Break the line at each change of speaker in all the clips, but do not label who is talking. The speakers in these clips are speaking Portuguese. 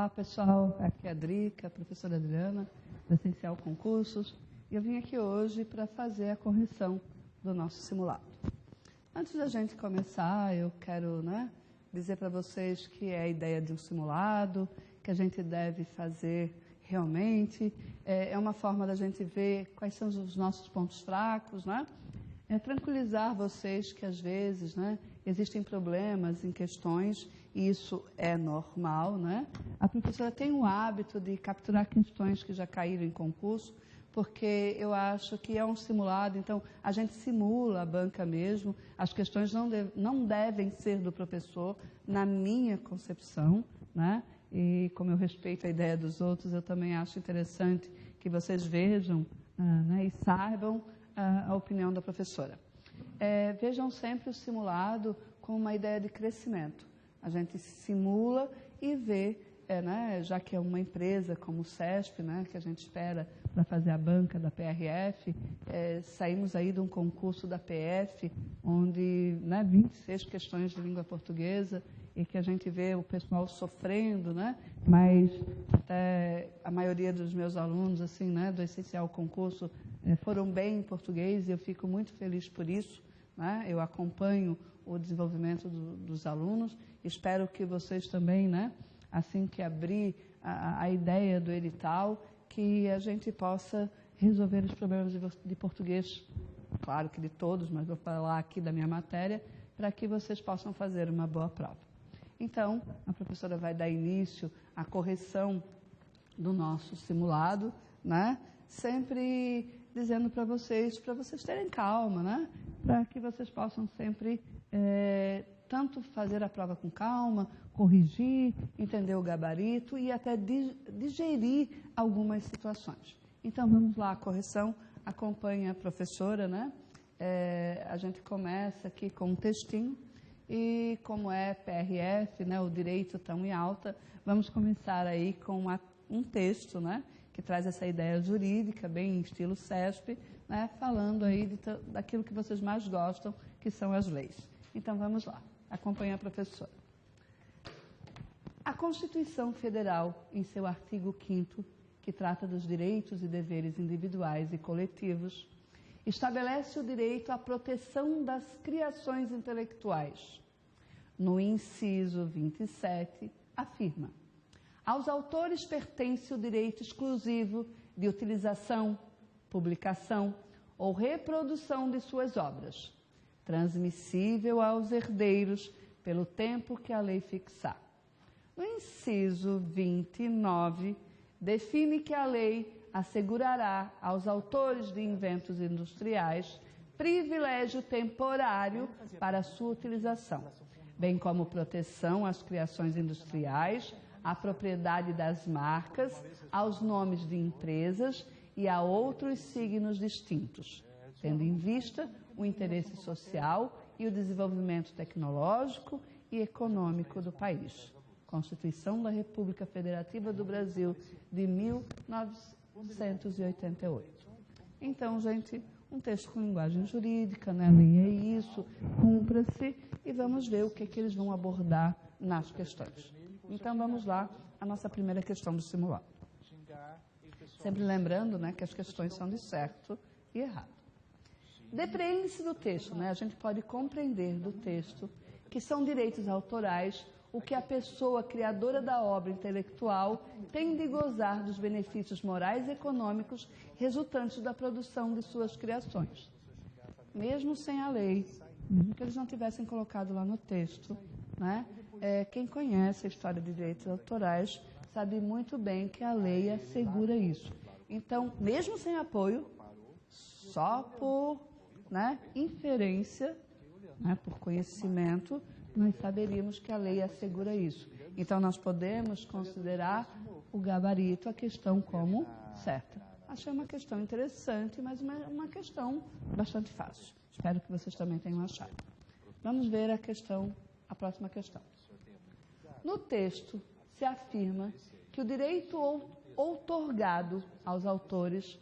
pessoal, aqui é a Drica, a professora Adriana, da Essencial Concursos, e eu vim aqui hoje para fazer a correção do nosso simulado. Antes da gente começar, eu quero dizer para vocês que é a ideia de um simulado, que a gente deve fazer realmente, é uma forma da gente ver quais são os nossos pontos fracos, tranquilizar vocês que às vezes existem problemas em questões, e isso é normal, A professora tem o hábito de capturar questões que já caíram em concurso, porque eu acho que é um simulado, então a gente simula a banca mesmo, as questões não devem ser do professor, na minha concepção, E como eu respeito a ideia dos outros, eu também acho interessante que vocês vejam e saibam a opinião da professora. Vejam sempre o simulado com uma ideia de crescimento. A gente simula e vê, já que é uma empresa como o CESP, que a gente espera para fazer a banca da PRF, saímos aí de um concurso da PF, onde 26 questões de língua portuguesa, e que a gente vê o pessoal sofrendo, mas até a maioria dos meus alunos, assim, do Essencial Concurso, foram bem em português, e eu fico muito feliz por isso, Eu acompanho o desenvolvimento dos alunos, espero que vocês também, assim que abrir a ideia do edital, que a gente possa resolver os problemas de português, claro que de todos, mas vou falar aqui da minha matéria, para que vocês possam fazer uma boa prova. Então, a professora vai dar início à correção do nosso simulado, sempre dizendo para vocês terem calma, Para que vocês possam sempre tanto fazer a prova com calma, corrigir, entender o gabarito e até digerir algumas situações. Então, vamos lá, a correção, acompanhe a professora, A gente começa aqui com um textinho e, como é PRF, o direito tão em alta, vamos começar aí com um texto, que traz essa ideia jurídica, bem em estilo CESP, falando aí daquilo que vocês mais gostam, que são as leis. Então, vamos lá, acompanhe a professora. A Constituição Federal, em seu artigo 5º, que trata dos direitos e deveres individuais e coletivos, estabelece o direito à proteção das criações intelectuais. No inciso 27, afirma: aos autores pertence o direito exclusivo de utilização, publicação ou reprodução de suas obras, transmissível aos herdeiros pelo tempo que a lei fixar. No inciso 29, define que a lei assegurará aos autores de inventos industriais privilégio temporário para sua utilização, bem como proteção às criações industriais, à propriedade das marcas, aos nomes de empresas e a outros signos distintos, tendo em vista o interesse social e o desenvolvimento tecnológico e econômico do país. Constituição da República Federativa do Brasil de 1988. Então, gente, um texto com linguagem jurídica, leia isso, cumpra-se e vamos ver o que eles vão abordar nas questões. Então, vamos lá, a nossa primeira questão do simulado. Sempre lembrando, que as questões são de certo e errado. Depreende-se do texto, a gente pode compreender do texto que são direitos autorais o que a pessoa criadora da obra intelectual tem de gozar dos benefícios morais e econômicos resultantes da produção de suas criações. Mesmo sem a lei, mesmo que eles não tivessem colocado lá no texto, quem conhece a história de direitos autorais sabe muito bem que a lei assegura isso. Então, mesmo sem apoio, só por inferência, por conhecimento, nós saberíamos que a lei assegura isso. Então, nós podemos considerar o gabarito, a questão como certa. Achei uma questão interessante, mas uma questão bastante fácil. Espero que vocês também tenham achado. Vamos ver a próxima questão. No texto, se afirma que o direito outorgado aos autores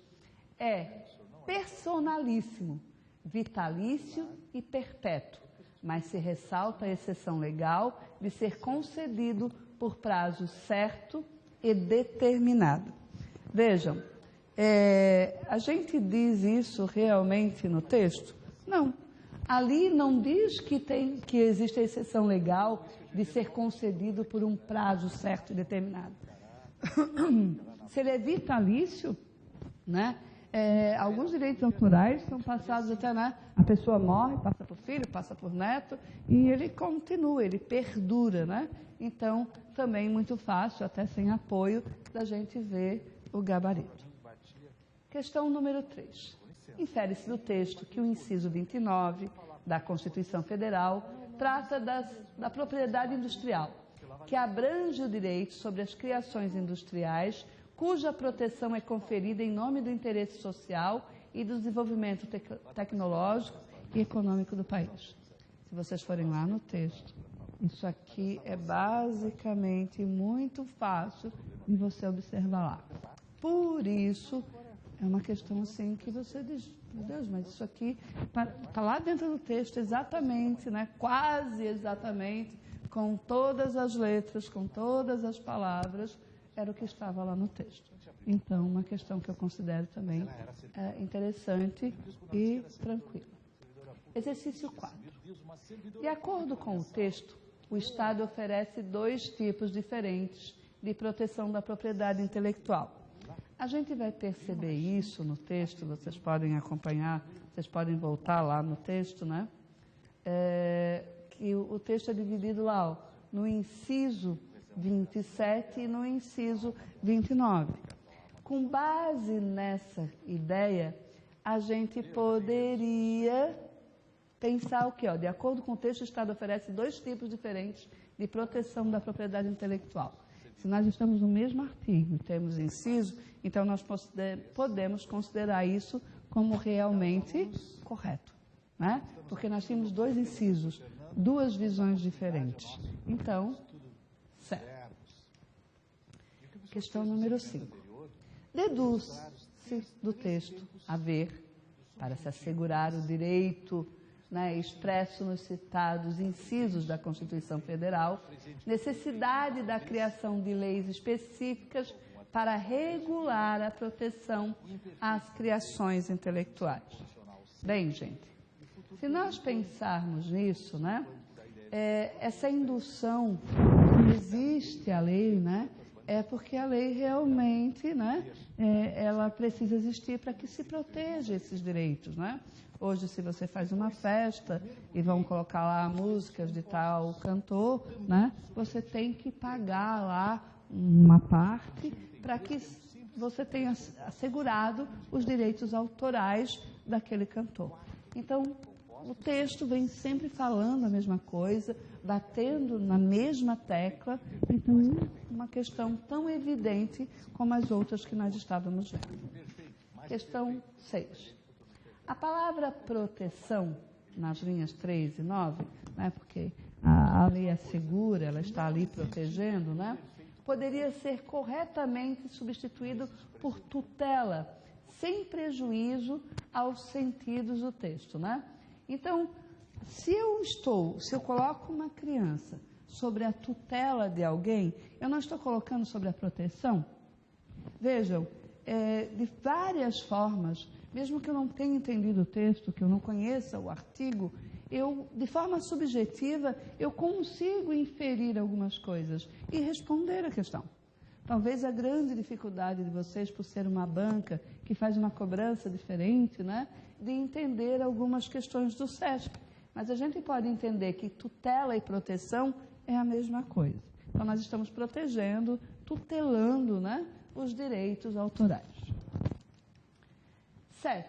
é personalíssimo, vitalício e perpétuo, mas se ressalta a exceção legal de ser concedido por prazo certo e determinada. Vejam, a gente diz isso realmente no texto? Não. Ali não diz que existe a exceção legal de ser concedido por um prazo certo e determinado. Se ele é vitalício, né? Alguns direitos autorais são passados até, né? A pessoa morre, passa por filho, passa por neto, e ele continua, ele perdura, né? Então, também muito fácil, até sem apoio, da gente ver o gabarito. Questão número 3. Infere-se do texto que o inciso 29 da Constituição Federal trata da propriedade industrial, que abrange o direito sobre as criações industriais, cuja proteção é conferida em nome do interesse social e do desenvolvimento tecnológico e econômico do país. Se vocês forem lá no texto, isso aqui é basicamente muito fácil de você observar lá. Por isso, é uma questão assim que você diz, meu Deus, mas isso aqui está lá dentro do texto exatamente, né? Quase exatamente, com todas as letras, com todas as palavras, era o que estava lá no texto. Então, uma questão que eu considero também interessante e tranquila. Exercício 4. De acordo com o texto, o Estado oferece 2 tipos diferentes de proteção da propriedade intelectual. A gente vai perceber isso no texto, vocês podem acompanhar, vocês podem voltar lá no texto, né? Que o texto é dividido lá, ó, no inciso 27 e no inciso 29. Com base nessa ideia, a gente poderia pensar o quê? De acordo com o texto, o Estado oferece 2 tipos diferentes de proteção da propriedade intelectual. Se nós estamos no mesmo artigo, temos inciso, então nós podemos considerar isso como realmente correto, né? Porque nós temos 2 incisos, 2 visões diferentes. Então, certo. Questão número 5. Deduz-se do texto haver, para se assegurar o direito, né, expresso nos citados incisos da Constituição Federal, necessidade da criação de leis específicas para regular a proteção às criações intelectuais. Bem, gente, se nós pensarmos nisso, né, essa indução que existe à lei, né, é porque a lei realmente, né, ela precisa existir para que se proteja esses direitos, né? Hoje, se você faz uma festa e vão colocar lá músicas de tal cantor, né, você tem que pagar lá uma parte para que você tenha assegurado os direitos autorais daquele cantor. Então, o texto vem sempre falando a mesma coisa, batendo na mesma tecla, então uma questão tão evidente como as outras que nós estávamos vendo. Questão 6. A palavra proteção, nas linhas 3 e 9, né, porque a lei assegura, ela está ali protegendo, né, poderia ser corretamente substituído por tutela, sem prejuízo aos sentidos do texto, né? Então, se eu coloco uma criança sobre a tutela de alguém, eu não estou colocando sobre a proteção? Vejam, de várias formas, mesmo que eu não tenha entendido o texto, que eu não conheça o artigo, de forma subjetiva, eu consigo inferir algumas coisas e responder a questão. Talvez a grande dificuldade de vocês, por ser uma banca que faz uma cobrança diferente, né, de entender algumas questões do SESC. Mas a gente pode entender que tutela e proteção é a mesma coisa. Então, nós estamos protegendo, tutelando, né, os direitos autorais. 7.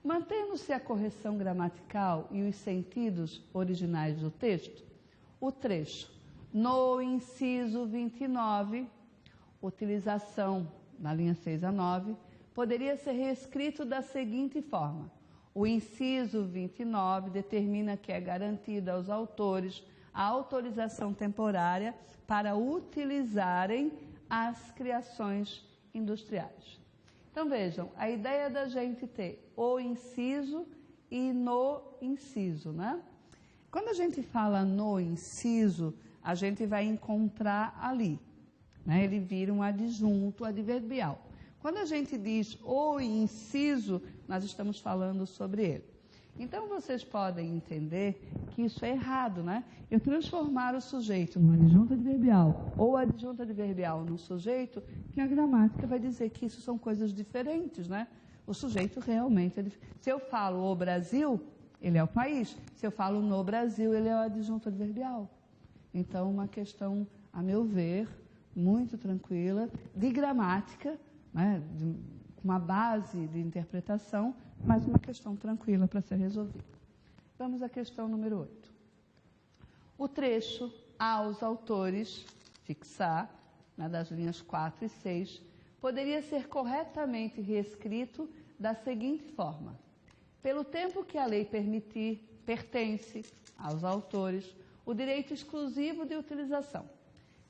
Mantendo-se a correção gramatical e os sentidos originais do texto, o trecho no inciso 29, utilização na linha 6 a 9, poderia ser reescrito da seguinte forma: o inciso 29 determina que é garantida aos autores a autorização temporária para utilizarem as criações industriais. Então, vejam, a ideia da gente ter o inciso e no inciso, né? Quando a gente fala no inciso, a gente vai encontrar ali, né? Ele vira um adjunto adverbial. Quando a gente diz o inciso, nós estamos falando sobre ele. Então, vocês podem entender que isso é errado, né? Eu transformar o sujeito no adjunto adverbial ou adjunto adverbial no sujeito, que a gramática vai dizer que isso são coisas diferentes, né? O sujeito realmente é diferente. Se eu falo o Brasil, ele é o país. Se eu falo no Brasil, ele é o adjunto adverbial. Então, uma questão, a meu ver, muito tranquila, de gramática, né? Uma base de interpretação, mas uma questão tranquila para ser resolvida. Vamos à questão número 8. O trecho aos autores, fixar, né, das linhas 4 e 6, poderia ser corretamente reescrito da seguinte forma: pelo tempo que a lei permitir, pertence aos autores o direito exclusivo de utilização.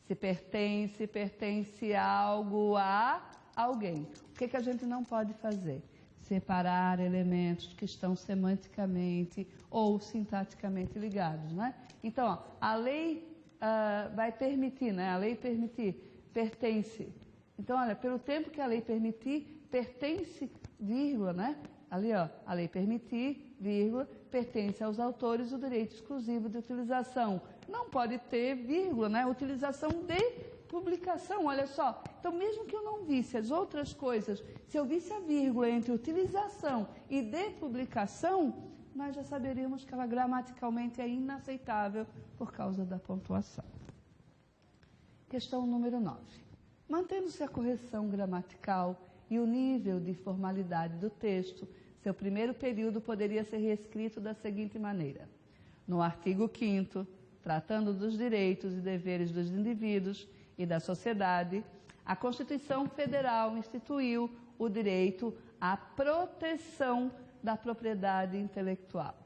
Se pertence, pertence algo a alguém. O que a gente não pode fazer? Separar elementos que estão semanticamente ou sintaticamente ligados, né? Então, ó, a lei vai permitir, né? A lei permitir, pertence. Então, olha, pelo tempo que a lei permitir, pertence, vírgula, né? Ali, ó, a lei permitir, vírgula, pertence aos autores o direito exclusivo de utilização. Não pode ter, vírgula, né? Utilização de publicação, olha só. Então, mesmo que eu não visse as outras coisas, se eu visse a vírgula entre utilização e de publicação, nós já saberíamos que ela gramaticalmente é inaceitável por causa da pontuação. Questão número 9. Mantendo-se a correção gramatical e o nível de formalidade do texto, seu primeiro período poderia ser reescrito da seguinte maneira: no artigo 5º, tratando dos direitos e deveres dos indivíduos e da sociedade, a Constituição Federal instituiu o direito à proteção da propriedade intelectual.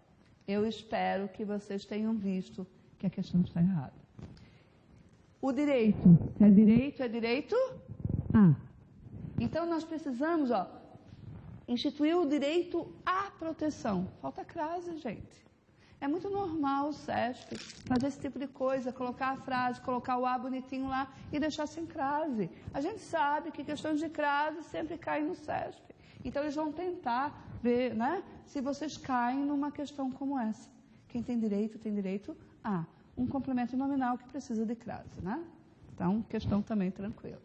Eu espero que vocês tenham visto que a questão está errada. O direito, se é direito, é direito a. Então, nós precisamos, ó, instituir o direito à proteção. Falta crase, gente. É muito normal o SESP fazer esse tipo de coisa, colocar a frase, colocar o A bonitinho lá e deixar sem crase. A gente sabe que questões de crase sempre caem no SESP. Então, eles vão tentar ver, né, se vocês caem numa questão como essa. Quem tem direito a um complemento nominal que precisa de crase, né? Então, questão também tranquila.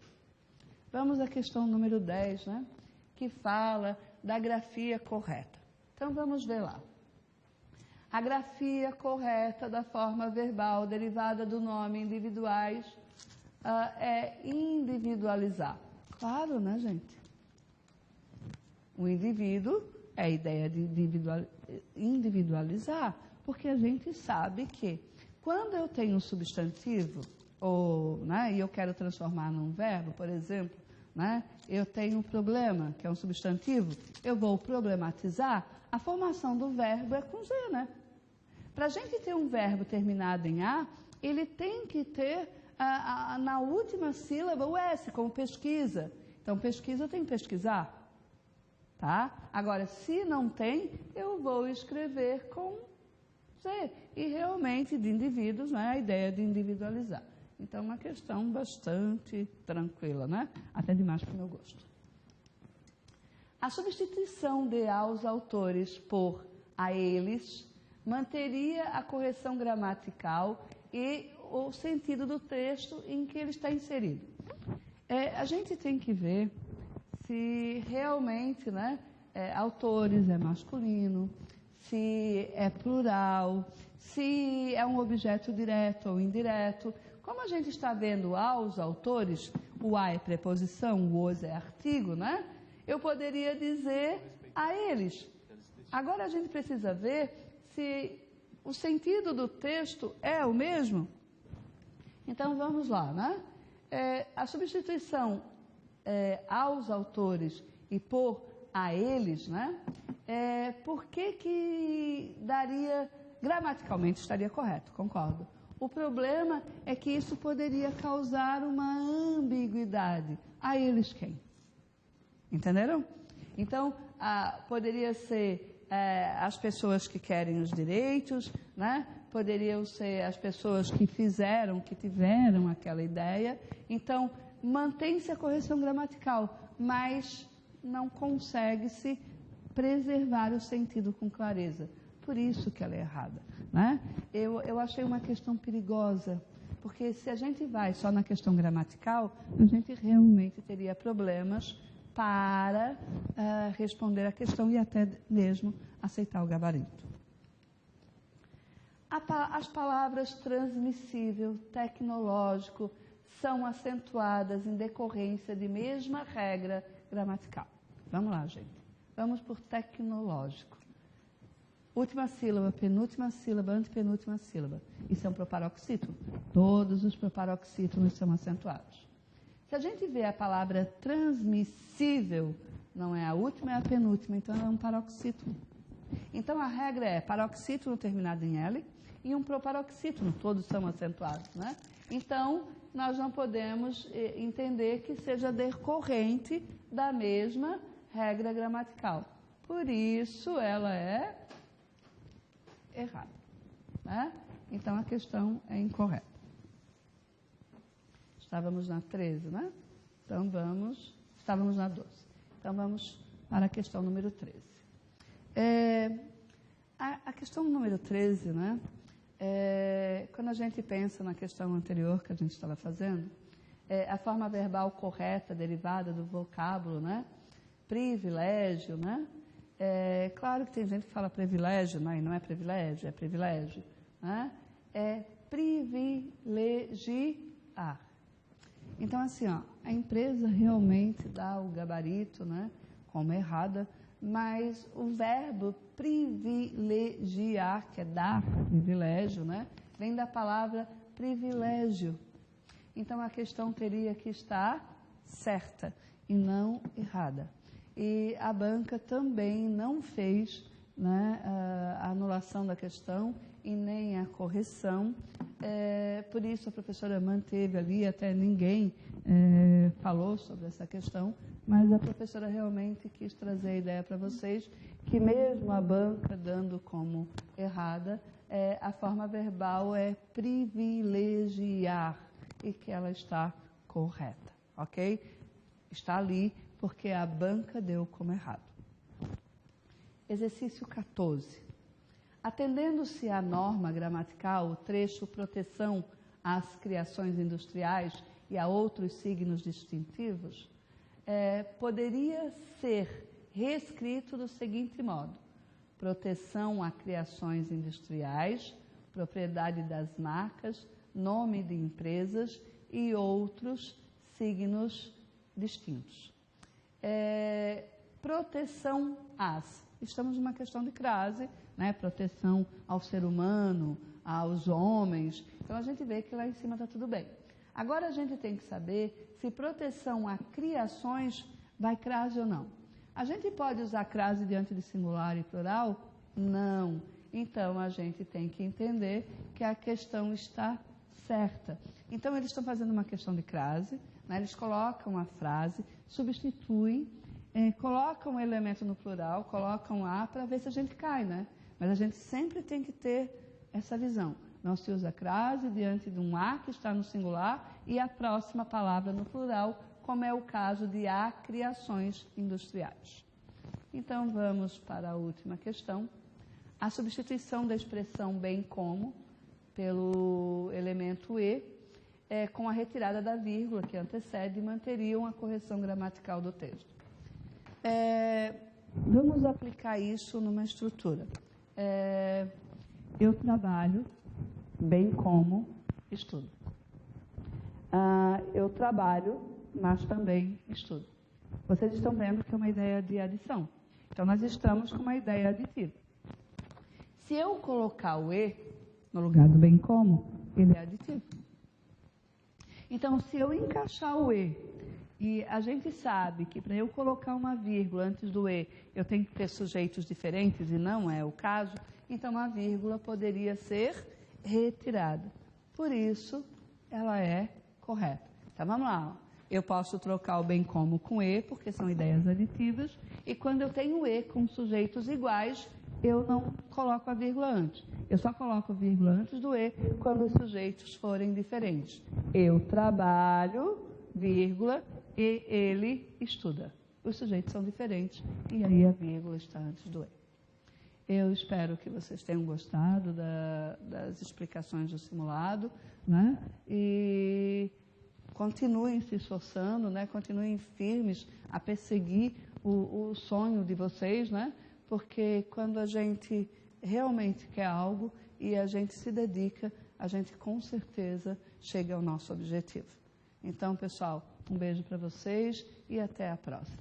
Vamos à questão número 10, né, que fala da grafia correta. Então, vamos ver lá. A grafia correta da forma verbal derivada do nome individuais é individualizar. Claro, né, gente? O indivíduo é a ideia de individualizar, porque a gente sabe que quando eu tenho um substantivo, ou, né, e eu quero transformar num verbo, por exemplo, né, eu tenho um problema, que é um substantivo, eu vou problematizar, a formação do verbo é com Z, né? Para a gente ter um verbo terminado em A, ele tem que ter na última sílaba o S, como pesquisa. Então, pesquisa tem que pesquisar. Tá? Agora, se não tem, eu vou escrever com Z. E realmente, de indivíduos, né, a ideia de individualizar. Então, é uma questão bastante tranquila, né? Até demais para o meu gosto. A substituição de aos autores por a eles manteria a correção gramatical e o sentido do texto em que ele está inserido. A gente tem que ver se realmente, né, autores é masculino, se é plural, se é um objeto direto ou indireto. Como a gente está vendo aos autores, o a é preposição, o os é artigo, né? Eu poderia dizer a eles. Agora a gente precisa ver se o sentido do texto é o mesmo. Então, vamos lá, né? A substituição aos autores e por a eles, né? Por que daria, gramaticalmente estaria correto, concordo. O problema é que isso poderia causar uma ambiguidade. A eles quem? Entenderam? Então, poderia ser as pessoas que querem os direitos, né? Poderiam ser as pessoas que fizeram, que tiveram aquela ideia. Então, mantém-se a correção gramatical, mas não consegue-se preservar o sentido com clareza. Por isso que ela é errada, né? Eu achei uma questão perigosa, porque se a gente vai só na questão gramatical, a gente realmente teria problemas para responder a questão e até mesmo aceitar o gabarito. As palavras transmissível, tecnológico, são acentuadas em decorrência de mesma regra gramatical. Vamos lá, gente. Vamos por tecnológico. Última sílaba, penúltima sílaba, antepenúltima sílaba. Isso é um proparoxítono. Todos os proparoxítonos são acentuados. Se a gente vê a palavra transmissível, não é a última, é a penúltima, então é um paroxítono. Então a regra é paroxítono terminado em L e um proparoxítono, todos são acentuados, né? Então, nós não podemos entender que seja decorrente da mesma regra gramatical. Por isso, ela é errada, né? Então, a questão é incorreta. Estávamos na 13, né? Então, estávamos na 12. Então, vamos para a questão número 13. A questão número 13, né? Quando a gente pensa na questão anterior que a gente estava fazendo, a forma verbal correta, derivada do vocábulo, né? Privilégio, né? Claro que tem gente que fala privilégio, mas não é privilégio, é privilégio, né? É privilegiar. Então, assim, ó, a empresa realmente dá o gabarito, né? Como errada, mas o verbo privilegiar, que é dar privilégio, né? Vem da palavra privilégio. Então, a questão teria que estar certa e não errada. E a banca também não fez, né, a anulação da questão e nem a correção. Por isso, a professora manteve ali, até ninguém falou sobre essa questão, mas a professora realmente quis trazer a ideia para vocês que mesmo a banca dando como errada, a forma verbal é privilegiar e que ela está correta, ok? Está ali porque a banca deu como errado. Exercício 14. Atendendo-se à norma gramatical, o trecho proteção às criações industriais e a outros signos distintivos, poderia ser reescrito do seguinte modo: proteção a criações industriais, propriedade das marcas, nome de empresas e outros signos distintos. Proteção às. Estamos numa questão de crase, né? Proteção ao ser humano, aos homens. Então, a gente vê que lá em cima está tudo bem. Agora, a gente tem que saber se proteção a criações vai crase ou não. A gente pode usar crase diante de singular e plural? Não. Então, a gente tem que entender que a questão está certa. Então, eles estão fazendo uma questão de crase, né? Eles colocam a frase, substituem, colocam o elemento no plural, colocam a para ver se a gente cai, né? Mas a gente sempre tem que ter essa visão. Não se usa crase diante de um a que está no singular e a próxima palavra no plural, como é o caso de a criações industriais. Então, vamos para a última questão. A substituição da expressão bem como pelo elemento e, com a retirada da vírgula que antecede, manteriam a correção gramatical do texto. Vamos aplicar isso numa estrutura. Eu trabalho bem como estudo. Eu trabalho, mas também estudo. Vocês estão vendo que é uma ideia de adição. Então, nós estamos com uma ideia aditiva. Se eu colocar o e no lugar do bem como, ele é aditivo. Então, se eu encaixar o e a gente sabe que para eu colocar uma vírgula antes do e, eu tenho que ter sujeitos diferentes e não é o caso, então a vírgula poderia ser retirada. Por isso, ela é correta. Então, vamos lá. Eu posso trocar o bem como com e, porque são ideias aditivas, e quando eu tenho e com sujeitos iguais, eu não coloco a vírgula antes. Eu só coloco a vírgula antes do E quando os sujeitos forem diferentes. Eu trabalho, vírgula, e ele estuda. Os sujeitos são diferentes e aí a vírgula está antes do E. Eu espero que vocês tenham gostado das explicações do simulado, né? E continuem se esforçando, né? Continuem firmes a perseguir o sonho de vocês, né? Porque quando a gente realmente quer algo e a gente se dedica, a gente com certeza chega ao nosso objetivo. Então, pessoal, um beijo para vocês e até a próxima.